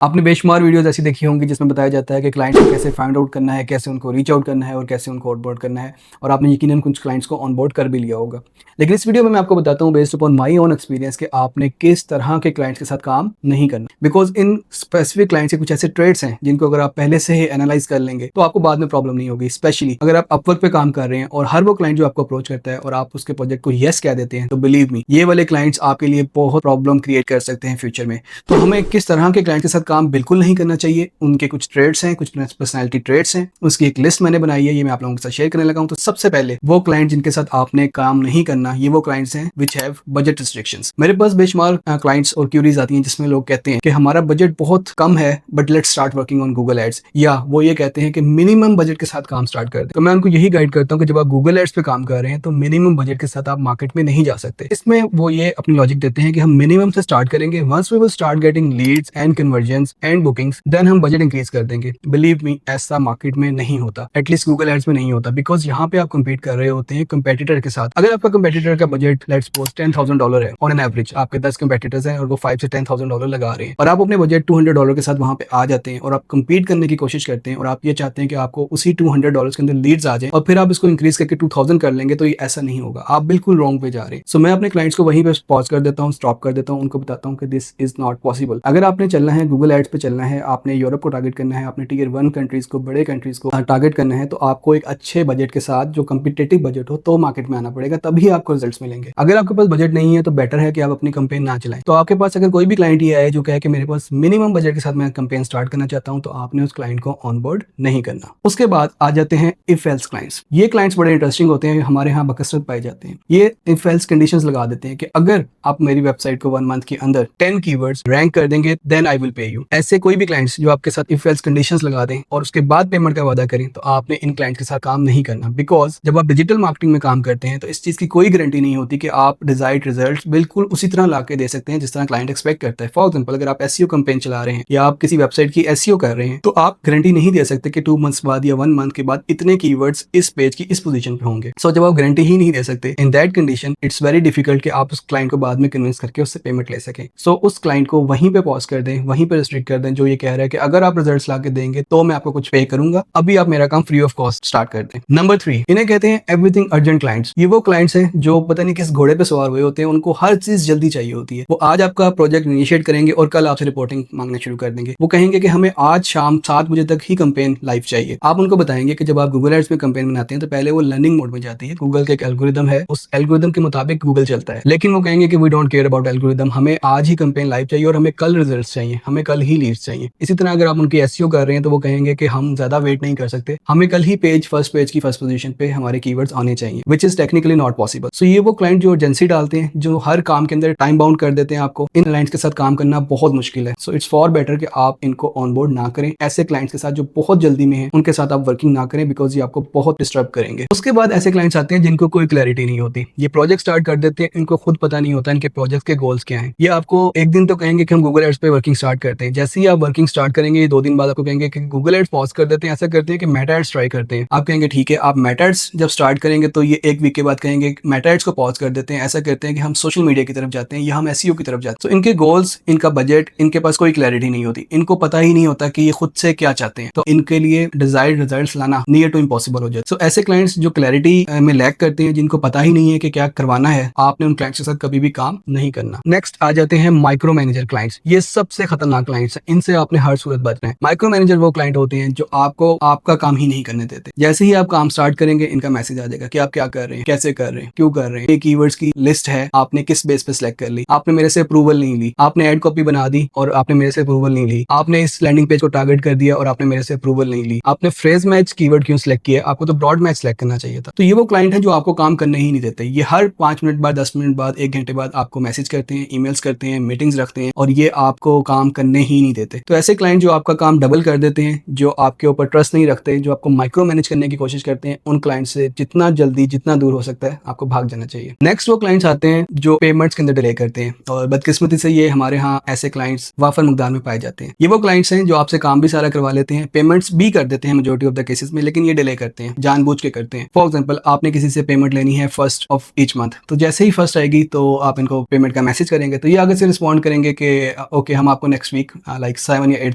आपने बेशुमार वीडियोज़ ऐसी देखी होंगी जिसमें बताया जाता है कि क्लाइंट को कैसे फाइंड आउट करना है, कैसे उनको रीच आउट करना है और कैसे उनको ऑनबोर्ड करना है और आपने यकीनन कुछ क्लाइंट्स को ऑनबोर्ड कर भी लिया होगा। लेकिन इस वीडियो में मैं आपको बताता हूँ based upon my own experience कि आपने किस तरह के क्लाइंट्स के साथ काम नहीं करना। बिकॉज़ इन स्पेसिफिक क्लाइंट्स के कुछ ऐसे ट्रेड्स हैं जिनको अगर आप पहले से ही एनालाइज़ कर लेंगे तो आपको बाद में प्रॉब्लम नहीं होगी। स्पेशली अगर आप अपवर्क पे काम कर रहे हैं और हर वो क्लाइंट जो आपको अप्रोच करता है और आप उसके प्रोजेक्ट को येस कह देते हैं, तो बिलीव मी ये वाले क्लाइंट्स आपके लिए बहुत प्रॉब्लम क्रिएट कर सकते हैं फ्यूचर में। तो हमें किस तरह के क्लाइंट के साथ काम बिल्कुल नहीं करना चाहिए, उनके कुछ ट्रेड्स हैं, कुछ पर्सनैलिटी ट्रेड्स हैं, उसकी एक लिस्ट मैंने बनाई है, ये मैं आप लोगों के साथ शेयर करने लगा हूं। तो सबसे पहले वो क्लाइंट जिनके साथ आपने काम नहीं करना, ये वो क्लाइंट्स हैं विच हैव बजट रिस्ट्रिक्शंस। मेरे पास बेशुमार क्लाइंट्स और क्यूरीज आती हैं जिसमें लोग कहते हैं कि हमारा बजट बहुत कम है but let's start working on Google ads, या वो ये कहते हैं कि मिनिमम बजट के साथ काम स्टार्ट कर दें। तो मैं उनको यही गाइड करता हूँ कि जब आप गूगल एड्स पे काम कर रहे हैं तो मिनिमम बजट के साथ आप मार्केट में नहीं जा सकते। इसमें वो ये अपनी लॉजिक देते हैं कि हम मिनिमम से स्टार्ट करेंगे, once we will start getting leads and conversions and bookings then हम बजट इंक्रीज कर देंगे। बिलीव मी ऐसा मार्केट में नहीं होता, एटलीस्ट गूगल एड्स में नहीं होता, बिकॉज यहाँ पे आप कम्पीट कर रहे होते हैं कंपेटिटर के साथ। अगर आपका कंपेटिटर का बजट लेट्स सपोज $10,000 है ऑन एन एवरेज, आपके 10 कंपेटिटर्स हैं और वो $5,000 से $10,000 लगा रहे हैं और आप अपने बजट $200 के साथ वहां पे आ जाते हैं और आप कम्पीट करने की कोशिश करते हैं और आप ये चाहते हैं कि आपको उसी $200 के अंदर लीड्स आ जाए और फिर आप इसको इंक्रीज करके 2000 कर लेंगे, तो ये ऐसा नहीं होगा, आप बिल्कुल रॉन्ग पे जा रहे हैं। सो मैं अपने क्लाइंट्स को वहीं पे पॉज कर देता हूँ, स्टॉप कर देता हूँ, उनको बताता हूँ कि दिस इज नॉट पॉसिबल। अगर आपने चलना है गूगल एड्स पे चलना है, आपने यूरोप को टारगेट करना है, आपने टियर 1 कंट्रीज को, बड़े कंट्रीज को टारगेट करना है, तो आपको एक अच्छे बजट के साथ जो कम्पिटेटिव बजट हो तो मार्केट में आना पड़ेगा, तभी आपको रिजल्ट्स मिलेंगे। अगर आपके पास बजट नहीं है तो बेटर है कि आप अपनी कंपेन ना चलाएं। तो आपके पास अगर कोई भी क्लाइंट ये आए जो कहे कि मेरे पास मिनिमम बजट के साथ मैं कंपेन स्टार्ट करना चाहता हूं, तो आपने उस क्लाइंट को ऑनबोर्ड नहीं करना। उसके बाद आ जाते हैं इफ एल्स क्लाइंट्स। ये क्लाइंट्स बड़े इंटरेस्टिंग होते हैं, हमारे यहाँ बकसरत पाए जाते हैं। ये इफ एल्स कंडीशंस लगा देते हैं कि अगर आप मेरी वेबसाइट को 1 मंथ के अंदर 10 कीवर्ड्स रैंक कर देंगे then I will pay you. ऐसे कोई भी क्लाइंट्स जो आपके साथ इफ एल्स कंडीशंस लगा दें और उसके बाद पेमेंट का वादा करें, तो आपने इन क्लाइंट के साथ काम नहीं करना। बिकॉज जब आप डिजिटल मार्केटिंग में काम करते हैं तो इस चीज की कोई गारंटी नहीं होती कि आप डिजायर्ड रिजल्ट्स बिल्कुल उसी तरह ला के दे सकते हैं जिस तरह क्लाइंट एक्सपेक्ट करता है। फॉर एग्जाम्पल अगर आप एसईओ कैंपेन चला रहे हैं या आप किसी वेबसाइट की एसईओ कर रहे हैं, तो आप गारंटी नहीं दे सकते कि 2 मंथ्स बाद या 1 मंथ के बाद इतने कीवर्ड्स इस पेज की इस पोजीशन पे होंगे। सो जब आप गारंटी ही नहीं दे सकते, in that condition it's very difficult कि आप उस क्लाइंट को बाद में कन्विंस करके उससे पेमेंट ले सकें। सो उस क्लाइंट को वहीं पे पॉज कर दें, वहीं पे रिस्ट्रिक्ट कर दें जो ये कह रहा है कि अगर आप रिजल्ट्स ला के देंगे तो मैं आपको कुछ पे करूंगा, अभी आप मेरा काम फ्री ऑफ कॉस्ट स्टार्ट कर दें। नंबर 3, इन्हें कहते हैं एवरीथिंग अर्जेंट क्लाइंट्स। ये वो क्लाइंट्स हैं जो पता नहीं किस घोड़े पे सवार हुए होते हैं, उनको हर चीज जल्दी चाहिए होती है। वो आज आपका प्रोजेक्ट इनिशिएट करेंगे और कल आपसे रिपोर्टिंग मांगना शुरू कर देंगे। वो कहेंगे कि हमें आज शाम 7 बजे तक ही कैंपेन लाइव चाहिए। आप उनको बताएंगे कि जब आप गूगल एड्स में कैंपेन बनाते हैं तो पहले वो लर्निंग मोड में जाती है। गूगल का एक एल्गोरिदम है, उस एल्गोरिदम के मुताबिक गूगल चलता है, लेकिन वो कहेंगे कि we don't care about algorithm, हमें आज ही कैंपेन लाइव चाहिए और हमें कल रिजल्ट्स चाहिए, हमें कल ही लीड्स चाहिए। इसी तरह अगर आप उनकी एसईओ कर रहे हैं तो वो कहेंगे कि हम ज्यादा वेट नहीं कर सकते, हमें कल ही फर्स्ट पेज की फर्स्ट पोजीशन पे हमारे कीवर्ड्स आने चाहिए, which is technically not possible. So ये वो क्लाइंट जो एजेंसी डालते हैं, जो हर काम के अंदर टाइम बाउंड कर देते हैं आपको, इन क्लाइंट्स के साथ काम करना बहुत मुश्किल है। सो इट्स फॉर बेटर कि आप इनको ऑनबोर्ड ना करें। ऐसे क्लाइंट्स के साथ जो बहुत जल्दी में है उनके साथ आप वर्किंग ना करें, बिकॉज ये आपको बहुत डिस्टर्ब करेंगे। उसके बाद ऐसे क्लाइंट्स आते हैं जिनको कोई क्लैरिटी नहीं होती, ये प्रोजेक्ट स्टार्ट कर देते हैं, इनको खुद पता नहीं होता इनके प्रोजेक्ट के गोल्स क्या हैं। ये आपको एक दिन तो कहेंगे कि हम गूगल एड्स पे वर्किंग स्टार्ट करते हैं, जैसे ही आप वर्किंग स्टार्ट करेंगे 2 दिन बाद आपको कहेंगे कि गूगल एड्स पॉज कर देते हैं, ऐसा करते हैं कि मेटा एड्स ट्राई करते हैं। आप कहेंगे ठीक है, आप मेटा एड्स जब स्टार्ट करेंगे तो ये 1 वीक के बाद कहेंगे मेटा एड्स को पॉज कर देते हैं, ऐसा करते हैं कि हम सोशल मीडिया की तरफ जाते हैं या हम एसईओ की तरफ जाते हैं। तो इनके गोल्स, इनका बजट, इनके पास कोई क्लैरिटी नहीं होती, इनको पता ही नहीं होता कि ये खुद से क्या चाहते हैं, तो इनके लिए डिजायर्ड रिजल्ट्स लाना नियर टू इम्पॉसिबल हो जाए। सो ऐसे क्लाइंट्स जो क्लैरिटी में लैक करते हैं, जिनको पता ही नहीं है कि क्या करवाना है, आपने उन क्लाइंट्स के साथ कभी भी काम नहीं करना। नेक्स्ट आ जाते हैं माइक्रो मैनेजर क्लाइंट्स। ये सबसे खतरनाक क्लाइंट्स हैं, इनसे आपने हर सूरत बचना है। माइक्रो मैनेजर वो क्लाइंट होते हैं जो आपको आपका काम ही नहीं करने देते। जैसे ही आप काम स्टार्ट करेंगे इनका मैसेज आ जाएगा कि आप क्या कर रहे हैं, कैसे कर रहे हैं, क्यों कर रहे हैं, ये कीवर्ड्स की लिस्ट है, आपने किस बेस पे सिलेक्ट कर ली, आपने मेरे से अप्रूवल नहीं ली, आपने एड कॉपी बना दी और आपने मेरे से अप्रूवल नहीं ली, आपने इस लैंडिंग पेज को टारगेट कर दिया और आपने मेरे से अप्रूवल नहीं ली, आपने फ्रेज मैच कीवर्ड क्यों सिलेक्ट किया, आपको तो ब्रॉड मैच सिलेक्ट करना चाहिए था। तो ये वो क्लाइंट है जो आपको काम करने ही नहीं देते। ये हर 5 मिनट बाद, 10 मिनट बाद, 1 घंटे बाद आपको मैसेज करते हैं, ईमेल्स करते हैं, मीटिंग्स रखते हैं और ये आपको काम करने ही नहीं देते। तो ऐसे क्लाइंट जो आपका काम डबल कर देते हैं, जो आपके ऊपर ट्रस्ट नहीं रखते, जो आपको माइक्रो मैनेज करने की कोशिश करते हैं, उन क्लाइंट से जितना जल्दी, जितना दूर हो सकता है आपको भाग जाना चाहिए। नेक्स्ट वो क्लाइंट्स आते हैं जो पेमेंट्स के अंदर डिले करते हैं और बदकिस्मती से ये हमारे यहाँ ऐसे क्लाइंट्स वाफर मकदार में पाए जाते हैं। ये वो क्लाइंट्स हैं जो आपसे काम भी सारा करवा लेते हैं, पेमेंट्स भी कर देते हैं मेजॉरिटी ऑफ द केसेस में, लेकिन ये डिले करते हैं, जानबूझ के करते हैं। फॉर एग्जांपल आपने किसी से पेमेंट लेनी है 1st ऑफ ईच मंथ, तो जैसे ही 1st आएगी तो आप इनको पेमेंट का मैसेज करेंगे तो ये आगे से रिस्पॉन्ड करेंगे कि ओके हम आपको नेक्स्ट वीक तारीख लाइक 7 या 8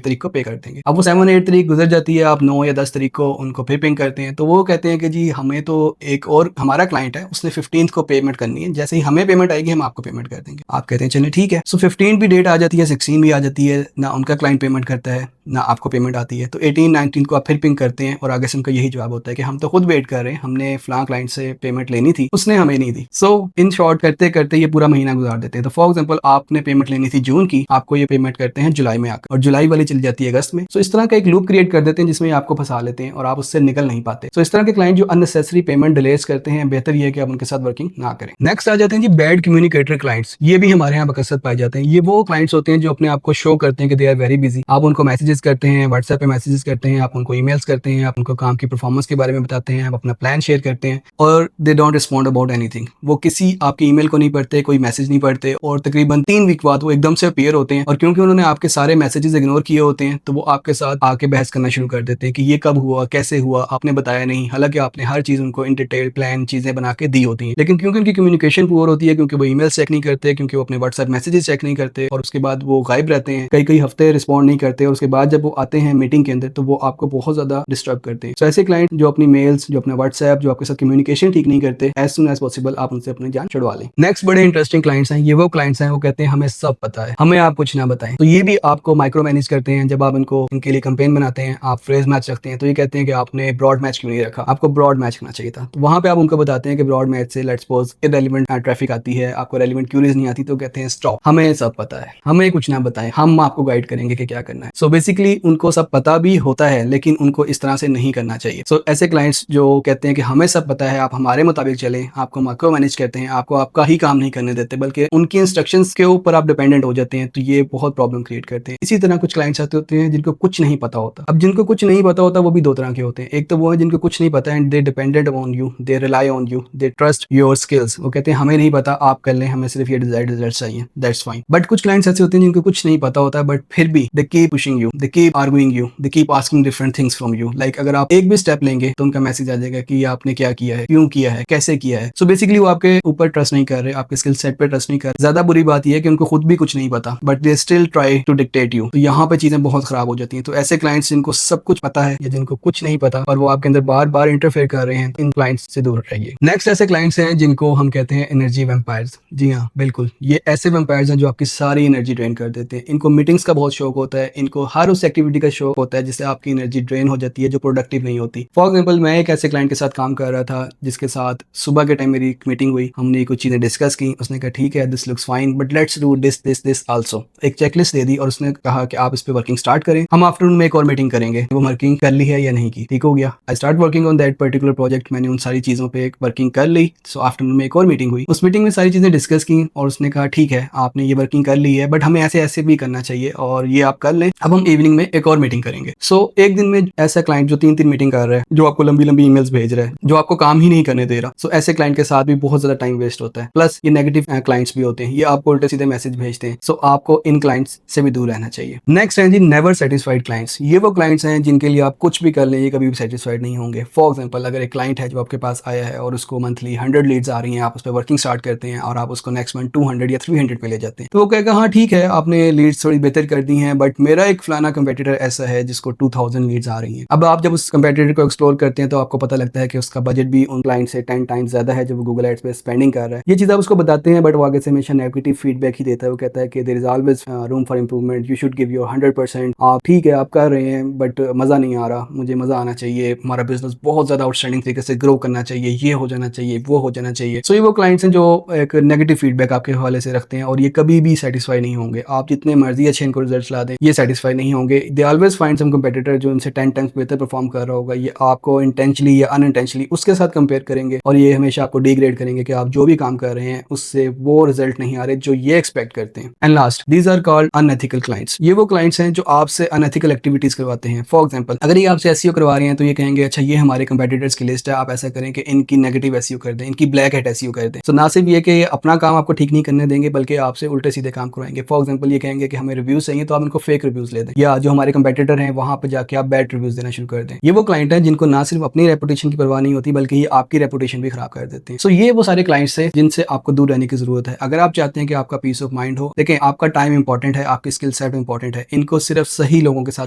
तारीख को पे कर देंगे। अब वो 7 8 तारीख गुजर जाती है, आप 9 या 10 तारीख को उनको फिर पिंग करते हैं, तो वो कहते हैं कि जी हमें तो एक और हमारा क्लाइंट है उसने 15th को पेमेंट करनी है, जैसे ही हमें पेमेंट आएगी हम आपको पेमेंट कर देंगे। आप कहते हैं चलिए ठीक है। सो 15 भी डेट आ जाती है, 16 भी आ जाती है, ना उनका क्लाइंट पेमेंट करता है ना आपको पेमेंट आती है। तो 18 19 को आप फिर पिंग करते हैं और आगे से उनका यही जवाब होता है कि हम तो खुद वेट कर रहे हैं, हमने फलां क्लाइंट से पेमेंट लेनी थी, उसने हमें नहीं दी। सो इन शॉर्ट करते करते ये पूरा महीना गुजार देते हैं। तो फॉर एग्जाम्पल आपने पेमेंट लेनी थी जून की, आपको ये पेमेंट करते हैं जुलाई में आकर, और जुलाई वाली चली जाती है अगस्त में। सो इस तरह का एक लूप क्रिएट कर देते हैं जिसमें आपको फंसा लेते हैं और आप उससे निकल नहीं पाते। सो इस तरह के क्लाइंट जो अननेसेसरी पेमेंट डिलेज करते हैं, बेहतर ये है कि आप उनके साथ वर्किंग ना करें। नेक्स्ट आ जाते हैं जी बैड कम्युनिकेटर क्लाइंट्स। ये भी हमारे यहाँ बकसरत पाए जाते हैं। ये वो क्लाइंट्स होते हैं जो अपने आप को शो करते हैं कि दे आर वेरी बिजी। आप उनको मैसेजेस करते हैं, व्हाट्सएप पे मैसेजेस करते हैं, आप उनको ईमेल्स करते हैं, आप उनको काम की परफॉर्मेंस के बारे में बताते हैं, आप अपना प्लान शेयर करते हैं और they don't respond about anything. वो किसी आपकी ईमेल को नहीं पढ़ते, कोई मैसेज नहीं पढ़ते और तकरीबन 3 वीक बाद वो एकदम से अपीयर होते हैं और क्योंकि उन्होंने आपके सारे मैसेजेस इग्नोर किए होते हैं तो वो आपके साथ आके बहस करना शुरू कर देते हैं कि ये कब हुआ, कैसे हुआ, आपने बताया नहीं, हालांकि आपने हर चीज उनको इन डिटेल प्लान चीजें बना के दी होती हैं। लेकिन क्योंकि उनकी कम्युनिकेशन पुअर होती है, क्योंकि वो ईमेल चेक नहीं करते, क्योंकि वो अपने व्हाट्सएप मैसेजेस चेक नहीं करते और उसके बाद वो गायब रहते हैं, कई कई हफ्ते रिस्पॉन्ड नहीं करते और उसके बाद जब वो आते हैं मीटिंग के अंदर तो वो आपको बहुत ज्यादा डिस्टर्ब करते हैं। तो ऐसे क्लाइंट जो अपनी मेल्स, जो अपना व्हाट्सएप, जो आपके साथ कम्युनिकेशन ठीक नहीं करते, एज सुन एज पॉसिबल आप उनसे अपनी जान छुड़वा लें। नेक्स्ट बड़े इंटरेस्टिंग क्लाइंट्स हैं, ये वो क्लाइंट्स हैं वो कहते हैं हमें सब पता है, हमें आप कुछ ना बताएं। तो ये भी आपको माइक्रो मैनेज करते हैं। जब आप इनको इनके लिए कैंपेन बनाते हैं, आप फ्रेज मैच रखते हैं, तो ये कहते हैं कि आपने ब्रॉड मैच क्यों नहीं रखा, आपको ब्रॉड मैच करना चाहिए था। तो वहां पे आप उनको बताते हैं कि ब्रॉड मैच से लेट्स सपोज इररिलेवेंट ट्रैफिक आती है, आपको रेलेवेंट क्यूरीज नहीं आती, तो कहते हैं स्टॉप, हमें सब पता है, हमें कुछ ना बताएं, हम आपको गाइड करेंगे कि क्या करना है। सो बेसिकली उनको सब पता भी होता है लेकिन उनको इस तरह से नहीं करना चाहिए। सो ऐसे क्लाइंट्स जो कहते हैं कि हमें सब पता है, आप हमारे मुताबिक चलें, आपको माइक्रो मैनेज करते हैं, आपको आपका ही काम नहीं करने देते बल्कि उनकी इंस्ट्रक्शंस के ऊपर आप डिपेंडेंट हो जाते हैं, तो ये बहुत प्रॉब्लम क्रिएट करते हैं। इसी तरह कुछ क्लाइंट्स आते होते हैं जिनको कुछ नहीं पता होता। अब जिनको कुछ नहीं पता होता वो भी दो तरह के होते हैं। एक तो वो है जिनको कुछ नहीं पता and they dependent on you, they rely on you, they trust your skills. वो कहते हैं हमें नहीं पता, आप कर लें, हमें सिर्फ ये डिजायर्ड रिजल्ट चाहिए, दैट्स फाइन। बट कुछ क्लाइंट्स ऐसे होते हैं जिनको कुछ नहीं पता होता बट फिर भी they keep pushing you, they keep arguing you, they keep asking different things from you. Like अगर आप एक भी स्टेप लेंगे तो उनका मैसेज आ जाएगा कि आपने क्या किया है, क्यों किया है, कैसे किया है। सो बेसिकली वो आपके ऊपर ट्रस्ट नहीं कर रहे, आपके स्किल सेट पे ट्रस्ट नहीं कर रहे। ज्यादा बुरी बात यह है कि उनको खुद भी कुछ नहीं पता but they still try to dictate you. तो यहाँ पे चीजें बहुत खराब हो जाती हैं। तो ऐसे क्लाइंट्स जिनको सब कुछ पता है या जिनको कुछ नहीं पता और वो आपके अंदर बार बार इंटरफेयर कर रहे हैं, इन क्लाइंट्स से दूर रहिए। नेक्स्ट ऐसे क्लाइंट्स हैं जिनको हम कहते हैं एनर्जी वैम्पायर्स। जी हाँ बिल्कुल, ये ऐसे वैम्पायर्स हैं जो आपकी सारी एनर्जी ड्रेन कर देते हैं। इनको मीटिंग्स का बहुत शौक होता है, इनको हर उस एक्टिविटी का शौक होता है जिससे आपकी एनर्जी ड्रेन हो जाती है, जो प्रोडक्टिव नहीं होती। फॉर एग्जाम्पल मैं एक ऐसे क्लाइंट के साथ काम कर रहा था जिसके साथ सुबह के टाइम मेरी एक मीटिंग हुई, हमने कुछ चीजें डिस्कस की, उसने कहा ठीक है this looks fine but let's do this this this also. एक चेकलिस्ट दे दी और उसने कहा कि आप इस पे वर्किंग स्टार्ट करें, हम आफ्टरनून में एक और मीटिंग करेंगे। वो वर्किंग कर ली है या नहीं की, ठीक हो गया। I start working on that particular project, मैंने उन सारी चीजों पे वर्किंग कर ली। सो आफ्टरनून में एक और मीटिंग हुई, उस मीटिंग में सारी चीजें डिस्कस की और उसने कहा ठीक है आपने ये वर्किंग कर ली है बट हमें ऐसे ऐसे भी करना चाहिए और ये आप कर लें, अब हम इवनिंग में एक और मीटिंग करेंगे। सो एक दिन में ऐसा क्लाइंट जो 3 मीटिंग कर रहा है, जो आपको लंबी लंबी ईमेल्स भेज रहा है, जो आपको काम ही नहीं करने दे रहा, सो ऐसे क्लाइंट के साथ भी बहुत ज्यादा टाइम वेस्ट होता है। प्लस ये नेगेटिव क्लाइंट्स भी होते हैं, ये आपको उल्टे सीधे मैसेज भेजते हैं। सो आपको इन क्लाइंट्स से भी दूर रहना चाहिए। नेक्स्ट है जी नेवर सेटिस्फाइड क्लाइंट्स। ये वो क्लाइंट्स हैं जिनके लिए आप कुछ भी कर लें ये कभी भी सेटिस्फाइड नहीं होंगे। फॉर एग्जाम्पल अगर एक क्लाइंट है जो आपके पास आया है और उसको मंथली 100 लीड्स आ रही हैं, आप उस पर वर्किंग स्टार्ट करते हैं और आप उसको नेक्स्ट मंथ 200 या 300 पे ले जाते हैं, तो वो कहेगा हाँ ठीक है आपने लीड्स थोड़ी बेहतर कर दी हैं बट मेरा एक फलाना कंपेटिटर ऐसा है जिसको 2000 लीड्स आ रही हैं। अब आप जब उस कंपेटिटर को एक्सप्लोर करते हैं तो आपको पता लगता है कि उसका बजट भी उन क्लाइंट से 10 टाइम्स ज्यादा है जो वो गूगल एड्स पे स्पेंडिंग कर रहा है। ये चीज आप उसको बताते हैं बट वो आगे से हमेशा नेगेटिव फीडबैक ही देता है। वो कहता है कि there is always room for improvement, you should give your 100%। आप ठीक है आप कर रहे हैं बट मजा नहीं आ रहा, मुझे मजा आना चाहिए, हमारा बिजनेस बहुत ज्यादा आउटस्टैंडिंग तरीके से ग्रो करना चाहिए, ये हो जाना चाहिए, वो हो जाना चाहिए। सो ये वो क्लाइंट्स हैं जो एक नेगेटिव फीडबैक आपके हवाले से रखते हैं और ये कभी भी सेटिस्फाई नहीं होंगे। आप जितने मर्जी अच्छे इनको रिजल्ट्स ला दें ये सेटिस्फाई नहीं होंगे। They always find some competitor जो इनसे 10 टाइम्स बेहतर परफॉर्म कर रहा होगा। ये आपको इंटेंशनली या अनइंटेंशनली उसके साथ कंपेयर करेंगे और ये हमेशा आपको डिग्रेड करेंगे कि आप जो भी काम कर रहे हैं उससे वो रिजल्ट नहीं आ रहे जो ये एक्सपेक्ट करते हैं। And last, these are called unethical clients. ये वो क्लाइंट्स हैं जो आपसे अनएथिकल एक्टिविटीज करवाते हैं। फॉर एग्जाम्पल अगर ये आपसे एसईओ करवा रहे हैं तो ये कहेंगे अच्छा ये हमारे कंपेटिटर्स की लिस्ट है, आप ऐसा करें कि इनकी नेगेटिव एसईओ कर दें, इनकी ब्लैक हैट एसईओ कर दें। तो ना सिर्फ ये कि अपना काम आपको ठीक नहीं करने देंगे बल्कि आपसे उल्टे सीधे काम करवाएंगे। फॉर एग्जाम्पल ये कहेंगे कि हमें रिव्यूज चाहिए तो आप इनको फेक रिव्यूज ले दें, ये या जो हमारे कंपेटिटर हैं वहाँ पे जाके आप बैड रिव्यूज़ देना शुरू कर दें। ये वो क्लाइंट हैं जिनको ना सिर्फ अपनी रेपुटेशन की परवाह नहीं होती बल्कि ये आपकी रेपुटेशन भी खराब कर देते हैं। सो ये वो सारे क्लाइंट्स हैं जिनसे आपको दूर रहने की ज़रूरत है। अगर आप चाहते हैं कि आपका पीस ऑफ माइंड हो, देखें आपका टाइम इंपॉर्टेंट है, आपकी स्किल सेट इंपॉर्टेंट है। इनको सिर्फ सही लोगों के साथ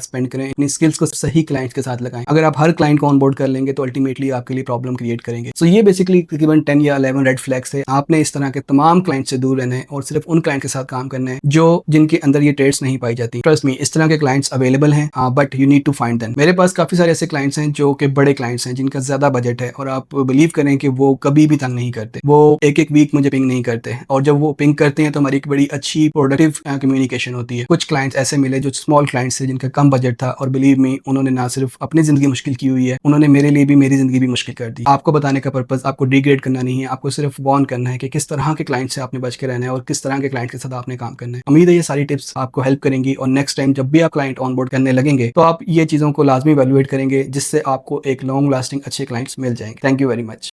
स्पेंड करें, अपनी स्किल्स को सही क्लाइंट्स के साथ लगाएं। अगर आप हर क्लाइंट को ऑनबोर्ड कर लेंगे तो अल्टीमेटली आपके लिए प्रॉब्लम क्रिएट करेंगे। सो ये बेसिकली तकरीबन 10 या 11 रेड फ्लैग्स है। आपने इस तरह के तमाम क्लाइंट से दूर रहना है और सिर्फ उन क्लाइंट के साथ काम करना है जो जिनके अंदर ये ट्रेड्स नहीं पाई जाती। ट्रस्ट मी, इस तरह के क्लाइंट्स अवेलेबल हैं, but you need to find them. मेरे पास काफी सारे ऐसे क्लाइंट्स हैं जो कि बड़े क्लाइंट्स हैं जिनका ज्यादा बजट है और आप बिलीव करें कि वो कभी भी तंग नहीं करते। वो एक वीक मुझे पिंग नहीं करते और जब वो पिंग करते हैं तो हमारी एक बड़ी अच्छी प्रोडक्टिव कम्युनिकेशन होती है। कुछ क्लाइंट्स ऐसे मिले जो स्मॉल क्लाइंट्स थे जिनका कम बजट था और बिलीव मी उन्होंने ना सिर्फ अपनी जिंदगी मुश्किल की हुई है, उन्होंने मेरे लिए भी मेरी जिंदगी भी मुश्किल कर दी। आपको बताने का पर्पस आपको डिग्रेड करना नहीं है, आपको सिर्फ वार्न करना है कि किस तरह के क्लाइंट से आपने बच के रहना है और किस तरह के क्लाइंट के साथ आपने काम करना है। उम्मीद है ये सारी टिप्स आपको हेल्प करेंगी और नेक्स्ट टाइम जब भी आप क्लाइंट ऑनबोर्ड करने लगेंगे तो आप ये चीज़ों को लाजमी वैल्यूएट करेंगे जिससे आपको एक लॉन्ग लास्टिंग अच्छे क्लाइंट्स मिल जाएंगे। Thank you very much.